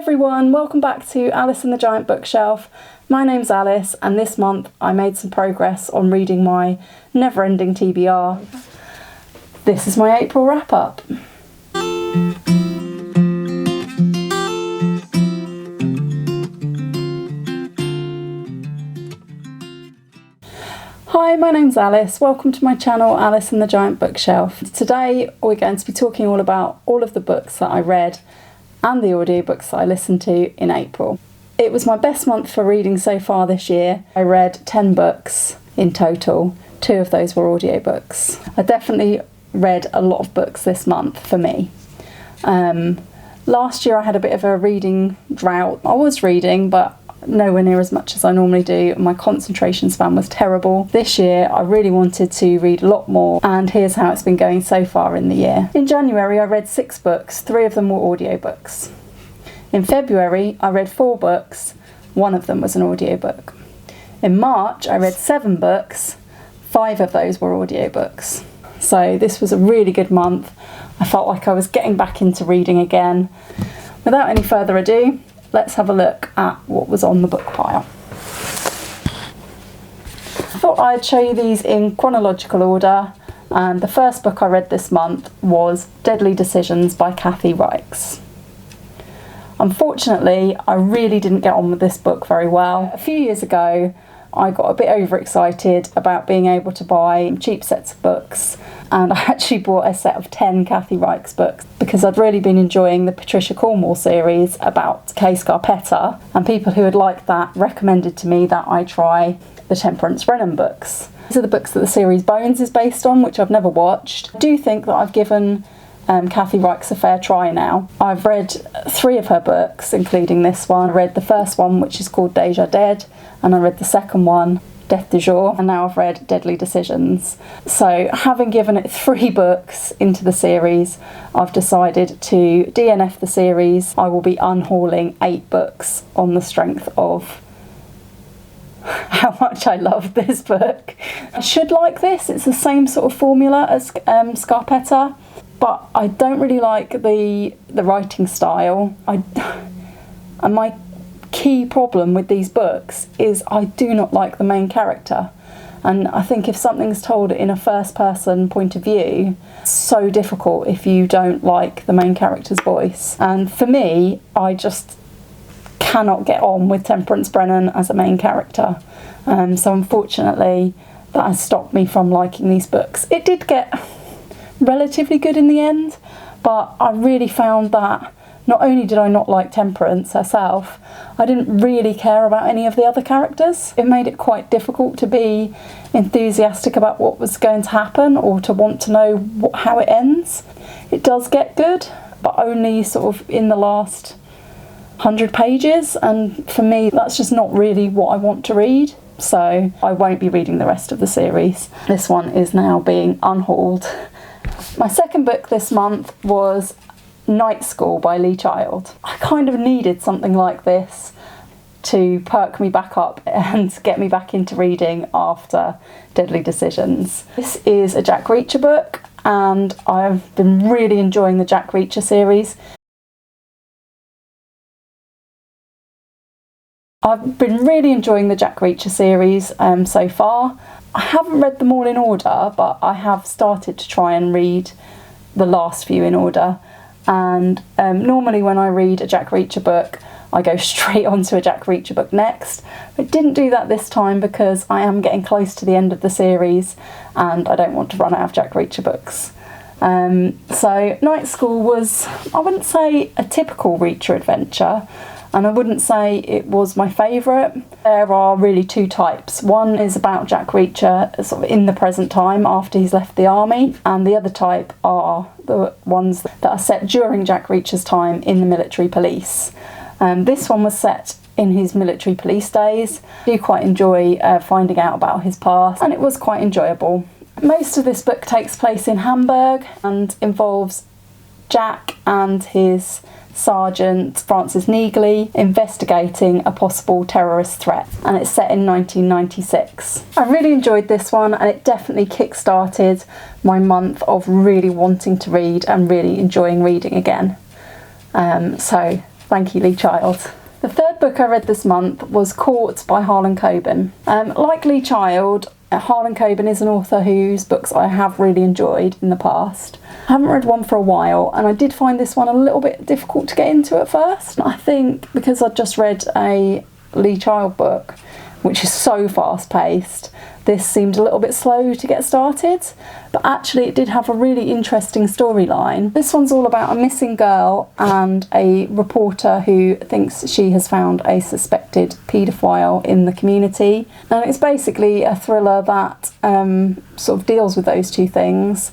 everyone, welcome back to Alice and the Giant Bookshelf. My name's Alice and this month I made some progress on reading my never-ending TBR. This is my April wrap-up. Hi, my name's Alice. Welcome to my channel, Alice and the Giant Bookshelf. Today we're going to be talking all about all of the books that I read and the audiobooks that I listened to in April. It was my best month for reading so far this year. I read 10 books in total. 2 of those were audiobooks. I definitely read a lot of books this month for me. Last year I had a bit of a reading drought. I was reading, but nowhere near as much as I normally do. My concentration span was terrible. This year I really wanted to read a lot more, and here's how it's been going so far in the year. In January I read 6 books, 3 of them were audiobooks. In February I read 4 books, 1 of them was an audiobook. In March I read 7 books, 5 of those were audiobooks. So this was a really good month. I felt like I was getting back into reading again. Without any further ado, let's have a look at what was on the book pile. I thought I'd show you these in chronological order, and the first book I read this month was Deadly Decisions by Kathy Reichs. Unfortunately, I really didn't get on with this book very well. A few years ago, I got a bit overexcited about being able to buy cheap sets of books, and I actually bought a set of 10 Kathy Reichs books because I'd really been enjoying the Patricia Cornwall series about Kay Scarpetta, and people who had liked that recommended to me that I try the Temperance Brennan books. These are the books that the series Bones is based on, which I've never watched. I do think that I've given Kathy Reichs a fair try now. I've read 3 of her books, including this one. I read the first one, which is called Deja Dead, and I read the second one, Death du Jour, and now I've read Deadly Decisions. So having given it 3 books into the series, I've decided to DNF the series. I will be unhauling 8 books on the strength of how much I love this book. I should like this. It's the same sort of formula as Scarpetta, but I don't really like the writing style. And my key problem with these books is I do not like the main character, and I think if something's told in a first person point of view, it's so difficult if you don't like the main character's voice. And for me, I just cannot get on with Temperance Brennan as a main character, so unfortunately that has stopped me from liking these books. It did get relatively good in the end, but I really found that not only did I not like Temperance herself, I didn't really care about any of the other characters. It made it quite difficult to be enthusiastic about what was going to happen or to want to know how it ends. It does get good, but only sort of in the last 100 pages, and for me that's just not really what I want to read, so I won't be reading the rest of the series. This one is now being unhauled. My second book this month was Night School by Lee Child. I kind of needed something like this to perk me back up and get me back into reading after Deadly Decisions. This is a Jack Reacher book, and I've been really enjoying the Jack Reacher series. I've been really enjoying the Jack Reacher series so far. I haven't read them all in order, but I have started to try and read the last few in order. And normally when I read a Jack Reacher book, I go straight onto a Jack Reacher book next. I didn't do that this time because I am getting close to the end of the series and I don't want to run out of Jack Reacher books. So Night School was, I wouldn't say a typical Reacher adventure, and I wouldn't say it was my favourite. There are really 2 types. One is about Jack Reacher sort of in the present time after he's left the army, and the other type are the ones that are set during Jack Reacher's time in the military police. This one was set in his military police days. I do quite enjoy finding out about his past, and it was quite enjoyable. Most of this book takes place in Hamburg and involves Jack and his Sergeant Francis Neagley investigating a possible terrorist threat, and it's set in 1996. I really enjoyed this one, and it definitely kick-started my month of really wanting to read and really enjoying reading again. So Thank you, Lee Child. The third book I read this month was Caught by Harlan Coben. Like Lee Child, Harlan Coben is an author whose books I have really enjoyed in the past. I haven't read one for a while, and I did find this one a little bit difficult to get into at first. I think because I'd just read a Lee Child book, which is so fast paced, this seemed a little bit slow to get started, but actually it did have a really interesting storyline. This one's all about a missing girl and a reporter who thinks she has found a suspected paedophile in the community, and it's basically a thriller that sort of deals with those two things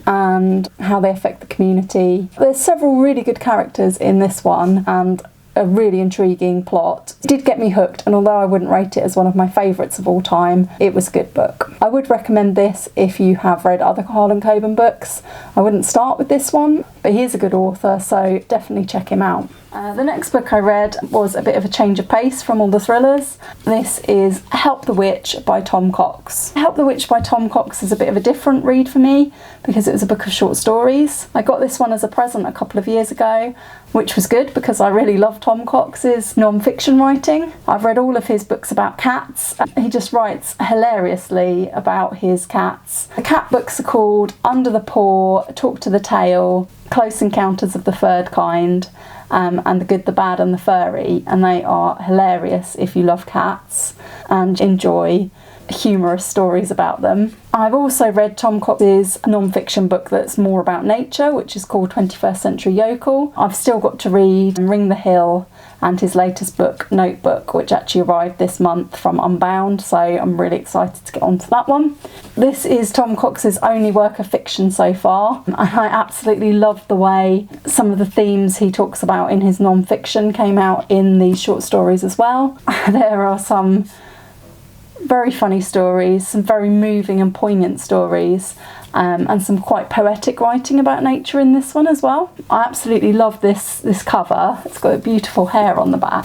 and how they affect the community. There's several really good characters in this one and a really intriguing plot. It did get me hooked, and although I wouldn't rate it as one of my favourites of all time, it was a good book. I would recommend this if you have read other Harlan Coben books. I wouldn't start with this one, but he is a good author, so definitely check him out. The next book I read was a bit of a change of pace from all the thrillers. This is Help the Witch by Tom Cox. Help the Witch by Tom Cox is a bit of a different read for me because it was a book of short stories. I got this one as a present a couple of years ago, which was good because I really love Tom Cox's non-fiction writing. I've read all of his books about cats. He just writes hilariously about his cats. The cat books are called Under the Paw, Talk to the Tail, Close Encounters of the Third Kind, and The Good, the Bad and the Furry, and they are hilarious if you love cats and enjoy humorous stories about them. I've also read Tom Cox's non-fiction book that's more about nature, which is called 21st Century Yokel. I've still got to read Ring the Hill and his latest book, Notebook, which actually arrived this month from Unbound, so I'm really excited to get onto that one. This is Tom Cox's only work of fiction so far, and I absolutely love the way some of the themes he talks about in his non-fiction came out in these short stories as well. There are some very funny stories, some very moving and poignant stories, and some quite poetic writing about nature in this one as well. I absolutely love this cover. It's got a beautiful hair on the back.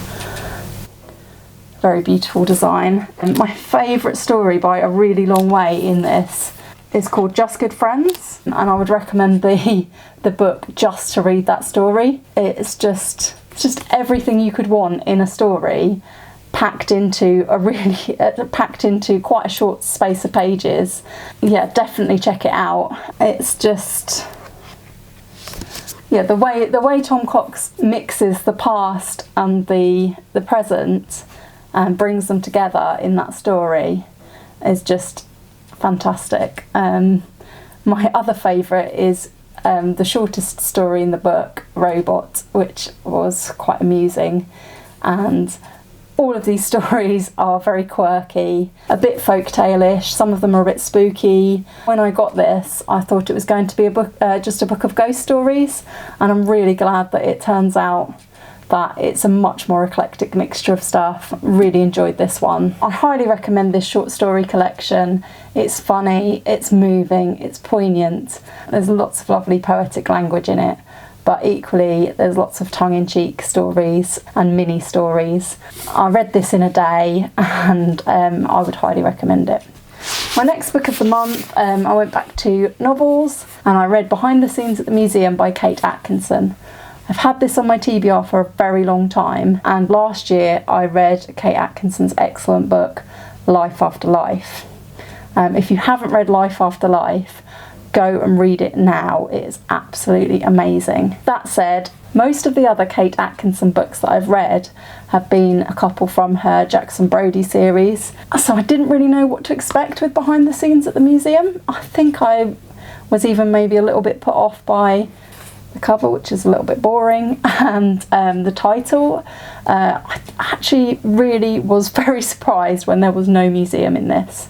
Very beautiful design. And my favourite story by a really long way in this is called Just Good Friends, and I would recommend the book just to read that story. It's just everything you could want in a story, packed into quite a short space of pages. Yeah, definitely check it out. It's just, yeah, the way Tom Cox mixes the past and the present and brings them together in that story is just fantastic. My other favourite is the shortest story in the book, Robot, which was quite amusing, and all of these stories are very quirky, a bit folktale-ish, some of them are a bit spooky. When I got this, I thought it was going to be a book, just a book of ghost stories, and I'm really glad that it turns out that it's a much more eclectic mixture of stuff. Really enjoyed this one. I highly recommend this short story collection. It's funny, it's moving, it's poignant, there's lots of lovely poetic language in it. But equally there's lots of tongue-in-cheek stories and mini stories. I read this in a day, and I would highly recommend it. My next book of the month, I went back to novels and I read Behind the Scenes at the Museum by Kate Atkinson. I've had this on my TBR for a very long time, and last year I read Kate Atkinson's excellent book Life After Life. If you haven't read Life After Life, go and read it now. It is absolutely amazing. That said, most of the other Kate Atkinson books that I've read have been a couple from her Jackson Brodie series, so I didn't really know what to expect with Behind the Scenes at the Museum. I think I was even maybe a little bit put off by the cover, which is a little bit boring, and the title. I actually really was very surprised when there was no museum in this.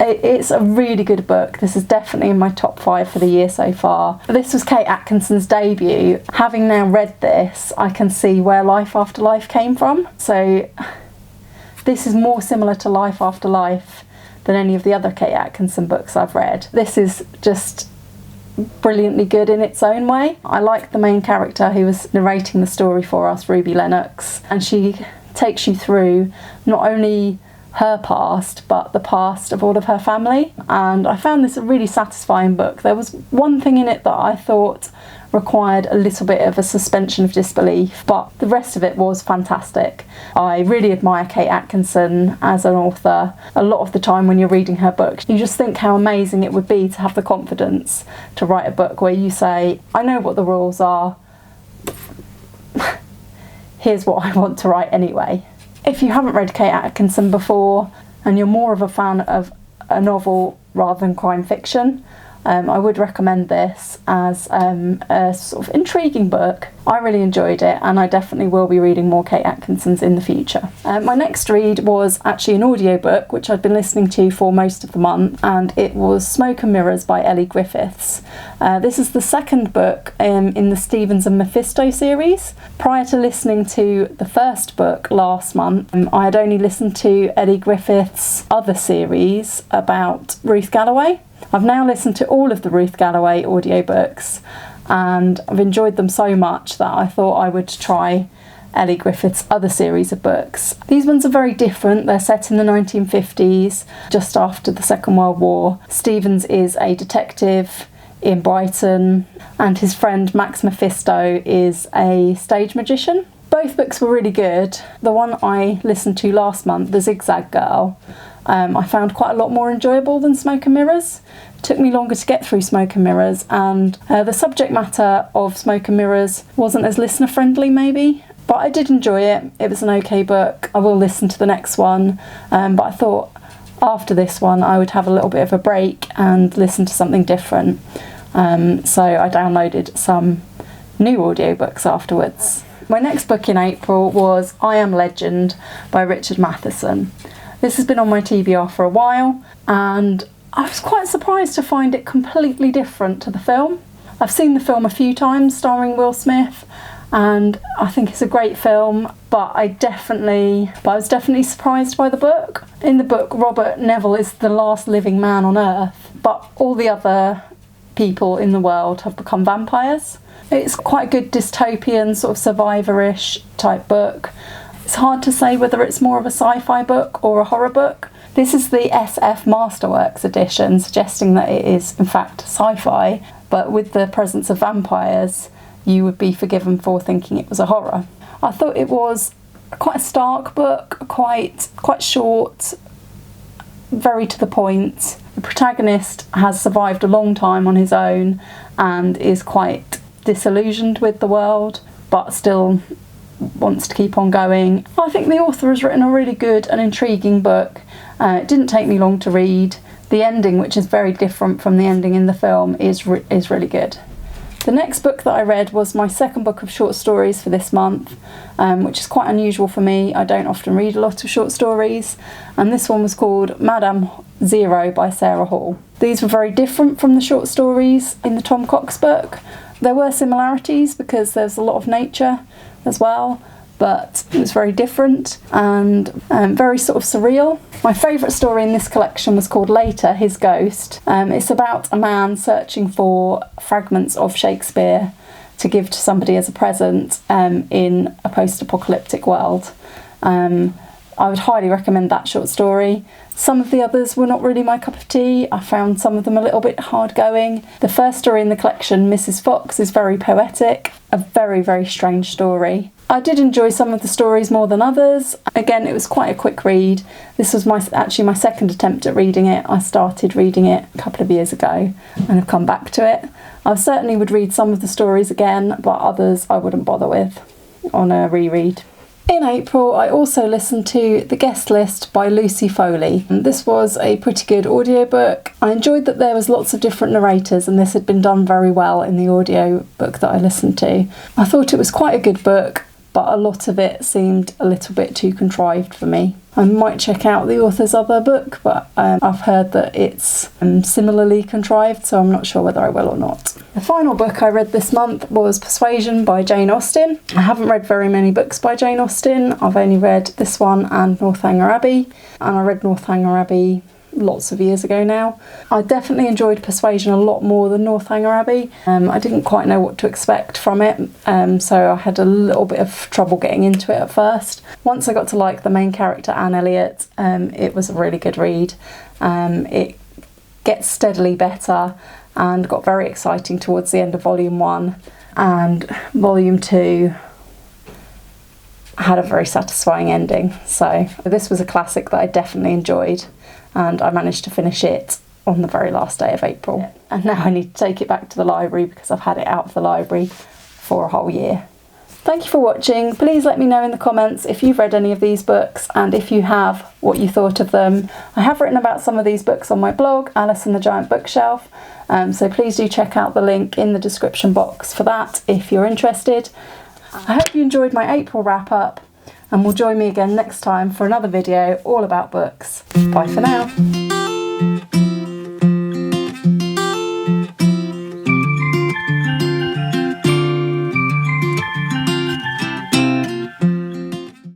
It's a really good book. This is definitely in my top 5 for the year so far. This was Kate Atkinson's debut. Having now read this, I can see where Life After Life came from. So this is more similar to Life After Life than any of the other Kate Atkinson books I've read. This is just brilliantly good in its own way. I like the main character who was narrating the story for us, Ruby Lennox, and she takes you through not only her past but the past of all of her family, and I found this a really satisfying book. There was one thing in it that I thought required a little bit of a suspension of disbelief, but the rest of it was fantastic. I really admire Kate Atkinson as an author. A lot of the time when you're reading her books, you just think how amazing it would be to have the confidence to write a book where you say, I know what the rules are, here's what I want to write anyway. If you haven't read Kate Atkinson before and you're more of a fan of a novel rather than crime fiction, I would recommend this as a sort of intriguing book. I really enjoyed it, and I definitely will be reading more Kate Atkinson's in the future. My next read was actually an audiobook which I'd been listening to for most of the month, and it was Smoke and Mirrors by Elly Griffiths. This is the second book in the Stevens and Mephisto series. Prior to listening to the first book last month, I had only listened to Elly Griffiths' other series about Ruth Galloway. I've now listened to all of the Ruth Galloway audiobooks, and I've enjoyed them so much that I thought I would try Elly Griffiths' other series of books. These ones are very different. They're set in the 1950s, just after the Second World War. Stevens is a detective in Brighton, and his friend Max Mephisto is a stage magician. Both books were really good. The one I listened to last month, The Zigzag Girl, I found quite a lot more enjoyable than Smoke and Mirrors. It took me longer to get through Smoke and Mirrors, and the subject matter of Smoke and Mirrors wasn't as listener friendly maybe, but I did enjoy it. It was an okay book. I will listen to the next one, but I thought after this one I would have a little bit of a break and listen to something different. So I downloaded some new audiobooks afterwards. My next book in April was I Am Legend by Richard Matheson. This has been on my TBR for a while, and I was quite surprised to find it completely different to the film. I've seen the film a few times starring Will Smith, and I think it's a great film, but I was definitely surprised by the book. In the book, Robert Neville is the last living man on Earth, but all the other people in the world have become vampires. It's quite a good dystopian, sort of survivor-ish type book. It's hard to say whether it's more of a sci-fi book or a horror book. This is the SF Masterworks edition, suggesting that it is in fact sci-fi, but with the presence of vampires, you would be forgiven for thinking it was a horror. I thought it was quite a stark book, quite short, very to the point. The protagonist has survived a long time on his own and is quite disillusioned with the world, but still wants to keep on going. I think the author has written a really good and intriguing book. It didn't take me long to read. The ending, which is very different from the ending in the film, is really good. The next book that I read was my second book of short stories for this month, which is quite unusual for me. I don't often read a lot of short stories, and this one was called Madame Zero by Sarah Hall. These were very different from the short stories in the Tom Cox book. There were similarities because there's a lot of nature as well, but it was very different and very sort of surreal. My favourite story in this collection was called Later, His Ghost. It's about a man searching for fragments of Shakespeare to give to somebody as a present in a post-apocalyptic world. I would highly recommend that short story. Some of the others were not really my cup of tea. I found some of them a little bit hard going. The first story in the collection, Mrs. Fox, is very poetic, a very, very strange story. I did enjoy some of the stories more than others. Again, it was quite a quick read. This was actually my second attempt at reading it. I started reading it a couple of years ago and have come back to it. I certainly would read some of the stories again, but others I wouldn't bother with on a reread. In April, I also listened to The Guest List by Lucy Foley. This was a pretty good audiobook. I enjoyed that there was lots of different narrators, and this had been done very well in the audiobook that I listened to. I thought it was quite a good book, but a lot of it seemed a little bit too contrived for me. I might check out the author's other book, but I've heard that it's similarly contrived, so I'm not sure whether I will or not. The final book I read this month was Persuasion by Jane Austen. I haven't read very many books by Jane Austen. I've only read this one and Northanger Abbey, and I read Northanger Abbey lots of years ago now. I definitely enjoyed Persuasion a lot more than Northanger Abbey. I didn't quite know what to expect from it, so I had a little bit of trouble getting into it at first. Once I got to like the main character, Anne Elliot, it was a really good read. It gets steadily better and got very exciting towards the end of volume 1. and volume 2 had a very satisfying ending. So this was a classic that I definitely enjoyed, and I managed to finish it on the very last day of April. And now I need to take it back to the library because I've had it out of the library for a whole year. Thank you for watching. Please let me know in the comments if you've read any of these books, and if you have, what you thought of them. I have written about some of these books on my blog, Alice and the Giant Bookshelf, so please do check out the link in the description box for that if you're interested. I hope you enjoyed my April wrap up, and will join me again next time for another video all about books. Bye for now.